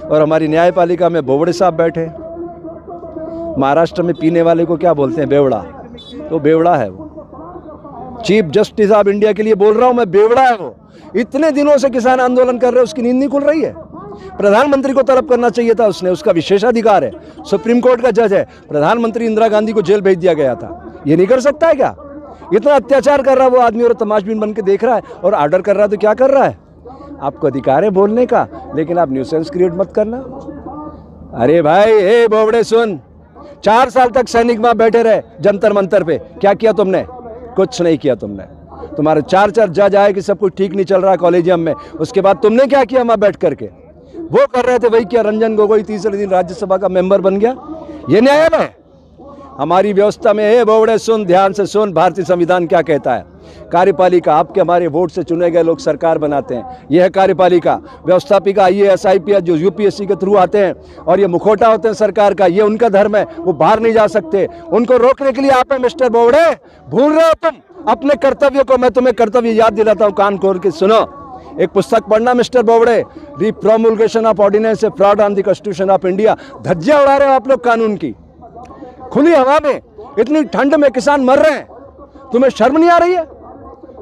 और हमारी न्यायपालिका में बोबड़े साहब बैठे। महाराष्ट्र में पीने वाले को क्या बोलते हैं? बेवड़ा। तो बेवड़ा है वो। चीफ जस्टिस ऑफ इंडिया के लिए बोल रहा हूं मैं, बेवड़ा है वो। इतने दिनों से किसान आंदोलन कर रहे हैं, उसकी नींद नहीं खुल रही है। प्रधानमंत्री को तलब करना चाहिए था उसने, उसका विशेषाधिकार है, सुप्रीम कोर्ट का जज है। प्रधानमंत्री इंदिरा गांधी को जेल भेज दिया गया था, ये नहीं कर सकता है क्या? इतना अत्याचार कर रहा है वो आदमी और तमाशबीन बन के देख रहा है और ऑर्डर कर रहा है। तो क्या कर रहा है? आपको अधिकार है बोलने का, लेकिन आप न्यूसेंस क्रिएट मत करना। अरे भाई, हे बोबड़े सुन, 4 साल तक सैनिक वहां बैठे रहे जंतर मंतर पे, क्या किया तुमने? कुछ नहीं किया तुमने। तुम्हारे 4 जज आए कि सब कुछ ठीक नहीं चल रहा कॉलेजियम में, उसके बाद तुमने क्या किया वहां बैठ करके? वो कर रहे थे वही किया। रंजन गोगोई तीसरे दिन राज्यसभा का मेंबर बन गया। ये न्यायालय है हमारी व्यवस्था में। हे बोबड़े सुन, ध्यान से सुन, भारतीय संविधान क्या कहता है। कार्यपालिका, आपके हमारे वोट से चुने गए लोग सरकार बनाते हैं, यह है कार्यपालिका। व्यवस्थापिका IAS IPS जो UPSC के थ्रू आते हैं और ये मुखौटा होते हैं सरकार का, ये उनका धर्म है, वो बाहर नहीं जा सकते। उनको रोकने के लिए आप हैं मिस्टर बोबड़े। भूल रहे हो तुम अपने कर्तव्य को। मैं तुम्हें कर्तव्य याद दिलाता हूँ, कान खोल के सुनो। एक पुस्तक पढ़ना mister Bobde, the promulgation of ordinance a fraud on the constitution of India. धज्जियां उड़ा रहे हो आप लोग कानून की, खुली हवा में, इतनी ठंड में किसान मर रहे हैं, तुम्हें शर्म नहीं आ रही है?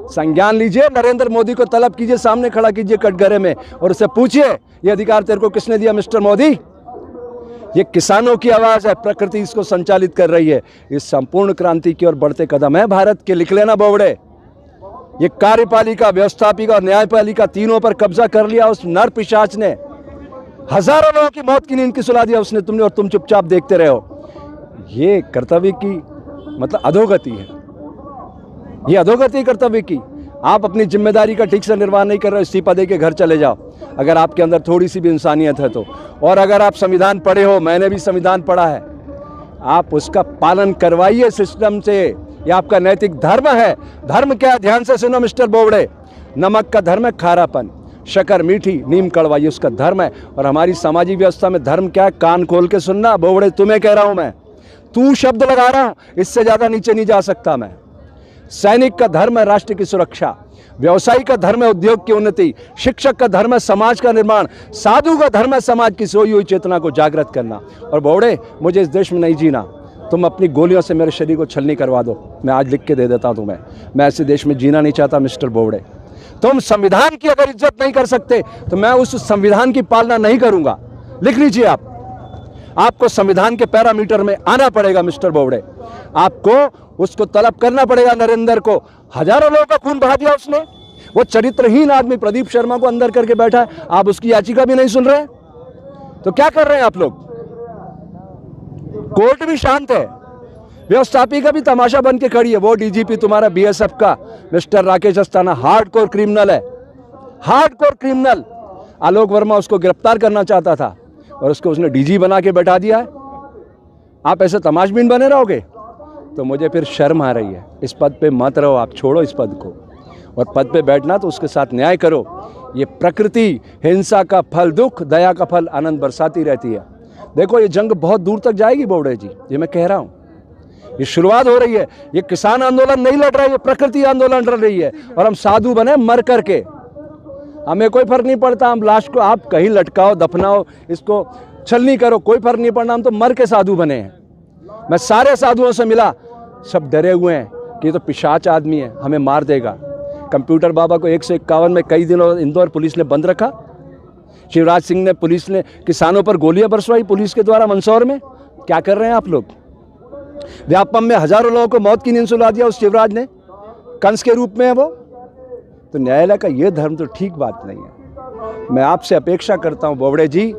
संज्ञान लीजिए, नरेंद्र मोदी को तलब कीजिए, सामने खड़ा कीजिए कटघरे में और उससे पूछिए ये अधिकार तेरे को किसने दिया मिस्टर मोदी? ये किसानों की आवाज है, प्रकृति इसको संचालित कर रही है। इस संपूर्ण क्रांति की ओर बढ़ते कदम है भारत के। लिख लेना बोबड़े, ये कार्यपालिका, व्यवस्थापिका और न्यायपालिका तीनों पर कब्जा कर लिया उस नर पिशाच ने। हजारों लोगों की मौत की नींद की सुला दिया उसने, तुमने, और तुम चुपचाप देखते रहे हो। ये कर्तव्य की मतलब अधोगति है, ये अधोगति कर्तव्य की। आप अपनी जिम्मेदारी का ठीक से निर्वाह नहीं कर रहे हो, इस्तीफा दे के घर चले जाओ अगर आपके अंदर थोड़ी सी भी इंसानियत है तो। और अगर आप संविधान पढ़े हो, मैंने भी संविधान पढ़ा है, आप उसका पालन करवाइए सिस्टम से। ये आपका नैतिक धर्म है। धर्म क्या है? ध्यान से सुनो मिस्टर बोबड़े, नमक का धर्म है खारापन, शक्कर मीठी, नीम कड़वा, ये उसका धर्म है। और हमारी सामाजिक व्यवस्था में धर्म क्या है? कान खोल के सुनना बोबड़े, तुम्हें कह रहा हूं मैं, तू शब्द लगा रहा हूं, इससे ज्यादा नीचे नहीं जा सकता मैं। सैनिक का धर्म है राष्ट्र की सुरक्षा, व्यवसायी का धर्म है उद्योग की उन्नति, शिक्षक का धर्म है समाज का निर्माण, साधु का धर्म है समाज की सोई हुई चेतना को जागृत करना। और बोबड़े, मुझे इस देश में नहीं जीना, तुम अपनी गोलियों से मेरे शरीर को छलनी करवा दो, मैं आज लिख के दे देता हूं तुम्हें। मैं ऐसे देश में जीना नहीं चाहता मिस्टर बोबड़े। तुम संविधान की अगर इज्जत नहीं कर सकते तो मैं उस संविधान की पालना नहीं करूंगा। लिख लीजिए आपको संविधान के पैरामीटर में आना पड़ेगा मिस्टर बोबड़े। आपको उसको तलब करना पड़ेगा नरेंद्र को। हजारों लोगों का खून बहा दिया उसने। वो चरित्रहीन आदमी प्रदीप शर्मा को अंदर करके बैठा है, आप उसकी याचिका भी नहीं सुन रहे। तो क्या कर रहे हैं आप लोग? कोर्ट भी शांत है, व्यवस्थापिका भी तमाशा बन के खड़ी है। वो DGP तुम्हारा BSF का mister Rakesh Asthana hardcore criminal है, हार्डकोर क्रिमिनल। आलोक वर्मा उसको गिरफ्तार करना चाहता था और उसको उसने DG बना के बैठा दिया है। आप ऐसे तमाशबीन बने रहोगे तो मुझे फिर शर्म आ रही है। इस पद पे मत रहो आप, छोड़ो इस पद को, और पद पे बैठना तो उसके साथ न्याय करो। ये प्रकृति हिंसा का फल दुख, दया का फल आनंद बरसाती रहती है। देखो ये जंग बहुत दूर तक जाएगी बोबड़े जी, ये मैं कह रहा हूँ। ये शुरुआत हो रही है। ये किसान आंदोलन नहीं लड़ रहा है, ये प्रकृति आंदोलन लड़ रही है। और हम साधु बने मर करके, हमें कोई फर्क नहीं पड़ता। हम लाश को आप कहीं लटकाओ, दफनाओ, इसको छलनी करो, कोई फर्क नहीं पड़ना। हम तो मर के साधु बने हैं। मैं सारे साधुओं से मिला, सब डरे हुए हैं कि ये तो पिशाच आदमी है, हमें मार देगा। कंप्यूटर बाबा को 151 में कई दिनों इंदौर पुलिस ने बंद रखा। शिवराज सिंह ने, पुलिस ने किसानों पर गोलियां बरसवाई पुलिस के द्वारा मंदसौर में। क्या कर रहे हैं आप लोग? व्यापम में हजारों लोगों को मौत की नींद सुला दिया उस शिवराज ने, कंस के रूप में है वो। तो न्यायालय का ये धर्म तो ठीक बात नहीं है। मैं आपसे अपेक्षा करता हूं बोबड़े जी,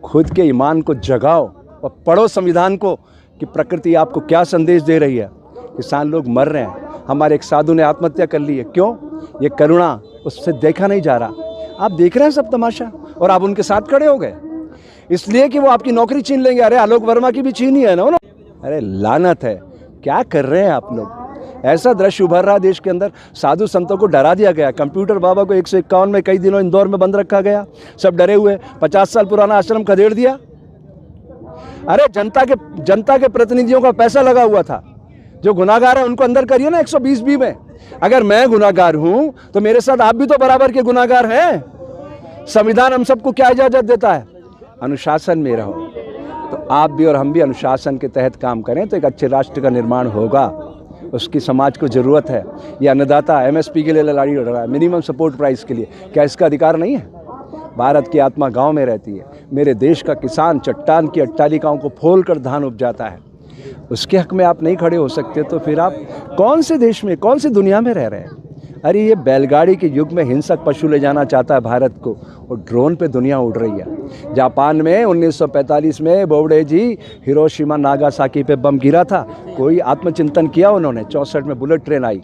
खुद के ईमान को जगाओ और पढ़ो संविधान को कि प्रकृति आपको क्या संदेश दे रही है। किसान लोग मर रहे हैं। हमारे एक साधु ने आत्महत्या कर ली है, क्यों? ये करुणा उससे देखा नहीं जा रहा। आप देख रहे हैं सब तमाशा और आप उनके साथ खड़े हो गए इसलिए कि वो आपकी नौकरी छीन लेंगे। अरे आलोक वर्मा की भी छीनी है ना। अरे लानत है, क्या कर रहे हैं आप लोग? ऐसा दृश्य उभर रहा देश के अंदर। साधु संतों को डरा दिया गया। कंप्यूटर बाबा को 151 में कई दिनों इंदौर में बंद रखा गया, सब डरे हुए। 50 साल पुराना आश्रम खदेड़ दिया। अरे जनता के प्रतिनिधियों का पैसा लगा हुआ था। जो गुनाहगार है उनको अंदर करिए ना 120B में। अगर मैं गुनाहगार हूं तो मेरे साथ आप भी तो बराबर के गुनाहगार हैं। संविधान हम सबको क्या इजाजत देता है? अनुशासन में रहो। तो आप भी और हम भी अनुशासन के तहत काम करें तो एक अच्छे राष्ट्र का निर्माण होगा। उसकी समाज को ज़रूरत है। ये अन्नदाता MSP के लिए लड़ाई लड़ रहा है, मिनिमम सपोर्ट प्राइस के लिए, क्या इसका अधिकार नहीं है? भारत की आत्मा गांव में रहती है। मेरे देश का किसान चट्टान की अट्टालिकाओं को फोल कर धान उपजाता है। उसके हक में आप नहीं खड़े हो सकते तो फिर आप कौन से देश में, कौन सी दुनिया में रह रहे हैं? अरे ये बैलगाड़ी के युग में हिंसक पशु ले जाना चाहता है भारत को, और ड्रोन पे दुनिया उड़ रही है। जापान में 1945 में बोबडे जी हिरोशिमा नागासाकी पे बम गिरा था, कोई आत्मचिंतन किया उन्होंने? 64 में बुलेट ट्रेन आई,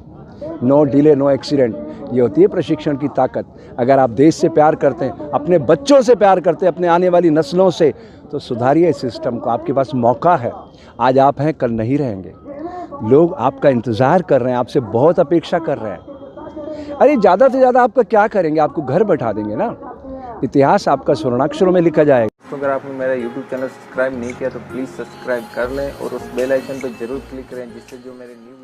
नो डिले नो एक्सीडेंट। ये होती है प्रशिक्षण की ताकत। अगर आप देश से प्यार करते हैं, अपने बच्चों से प्यार करते हैं, अपने आने वाली नस्लों से, तो सुधारिए इस सिस्टम को। आपके पास मौका है। आज आप हैं, कल नहीं रहेंगे। लोग आपका इंतज़ार कर रहे हैं, आपसे बहुत अपेक्षा कर रहे हैं। अरे ज़्यादा से ज़्यादा आपका क्या करेंगे? आपको घर बैठा देंगे ना। इतिहास आपका स्वर्णाक्षरों में लिखा जाएगा। तो अगर आपने मेरा YouTube चैनल सब्सक्राइब नहीं किया तो प्लीज़ सब्सक्राइब कर लें और उस बेल आइकन पर ज़रूर क्लिक करें, जिससे जो मेरे न्यू